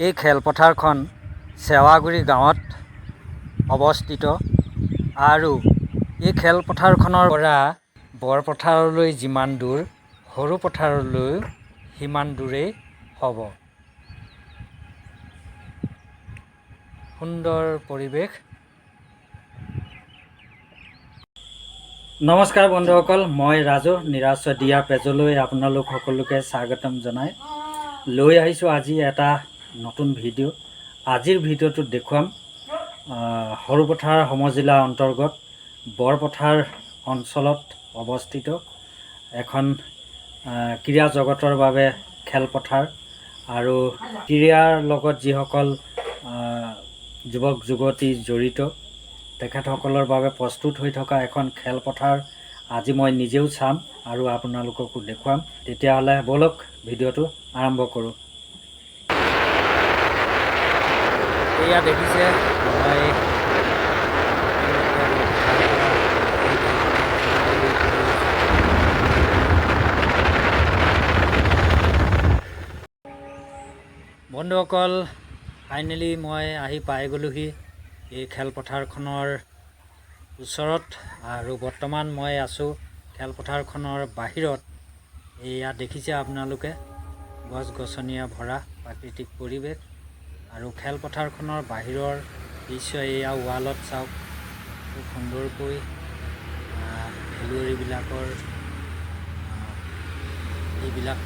এই খেলপথাৰখন চেৱাগুৰি গাঁৱত অৱস্থিত আৰু এই খেলপথাৰখনৰ পৰা বৰপথাৰলৈ যিমান দূৰ সৰু পথাৰলৈ সিমান দূৰেই হ'ব। সুন্দৰ পৰিৱেশ। নমস্কাৰ বন্ধুসকল, মই ৰাজু নিৰাশ্ৰয় দিয়া পেজলৈ আপোনালোক সকলোকে স্বাগতম জনাই লৈ আহিছোঁ আজি এটা নতুন ভিডিঅ'। আজিৰ ভিডিঅ'টোত দেখুৱাম সৰুপথাৰ সমজিলা অন্তৰ্গত বৰপথাৰ অঞ্চলত অৱস্থিত এখন ক্ৰীড়া জগতৰ বাবে খেলপথাৰ আৰু ক্ৰীড়াৰ লগত যিসকল যুৱক যুৱতী জড়িত তেখেতসকলৰ বাবে প্ৰস্তুত হৈ থকা এখন খেলপথাৰ আজি মই নিজেও চাম আৰু আপোনালোককো দেখুৱাম। তেতিয়াহ'লে বলক ভিডিঅ'টো আৰম্ভ কৰোঁ। এয়া দেখিছে মই বন্ধুসকল, ফাইনেলি মই আহি পাই গ'লোহি এই খেলপথাৰখনৰ ওচৰত আৰু বৰ্তমান মই আছোঁ খেলপথাৰখনৰ বাহিৰত। এয়া দেখিছে আপোনালোকে গছ গছনিয়ে ভৰা প্ৰাকৃতিক পৰিৱেশ আৰু খেলপথাৰখনৰ বাহিৰৰ দৃশ্য। এয়া ৱালত চাওক খুব সুন্দৰকৈ খেলুৱৈবিলাকৰ এইবিলাক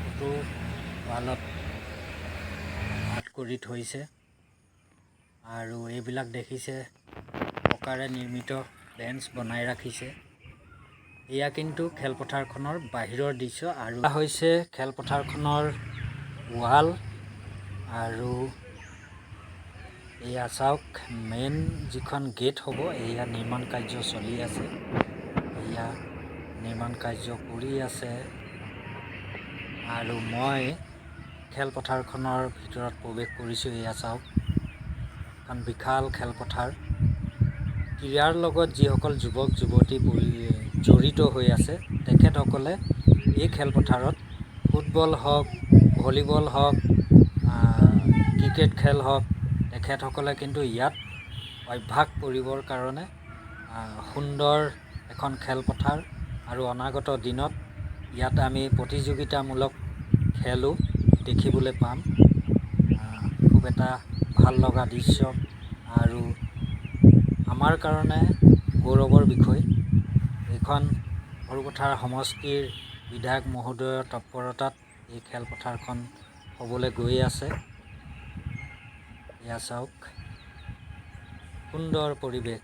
ফটো ৱালত আৰ্ট কৰি থৈছে আৰু এইবিলাক দেখিছে পকাৰে নিৰ্মিত বেঞ্চ বনাই ৰাখিছে। এয়া কিন্তু খেলপথাৰখনৰ বাহিৰৰ দৃশ্য আৰু হৈছে খেলপথাৰখনৰ ৱাল আৰু এয়া চাওক মেইন যিখন গেট হ'ব এয়া নিৰ্মাণ কাৰ্য চলি আছে। এয়া নিৰ্মাণ কাৰ্য কৰি আছে আৰু মই খেলপথাৰখনৰ ভিতৰত প্ৰৱেশ কৰিছোঁ। এয়া চাওক এখন বিশাল খেলপথাৰ। ক্ৰীড়াৰ লগত যিসকল যুৱক যুৱতী জড়িত হৈ আছে তেখেতসকলে এই খেলপথাৰত ফুটবল হওক, ভলীবল হওক, ক্ৰিকেট খেল হওক, তেখেতসকলে কিন্তু ইয়াত অভ্যাস কৰিবৰ কাৰণে সুন্দৰ এখন খেলপথাৰ আৰু অনাগত দিনত ইয়াত আমি প্ৰতিযোগিতামূলক খেলো দেখিবলৈ পাম। খুব এটা ভাল লগা দৃশ্য আৰু আমাৰ কাৰণে গৌৰৱৰ বিষয়। এইখন সৰুপথাৰ সমষ্টিৰ বিধায়ক মহোদয়ৰ তৎপৰতাত এই খেলপথাৰখন হ'বলৈ গৈ আছে। এয়া চাওক সুন্দৰ পৰিৱেশ।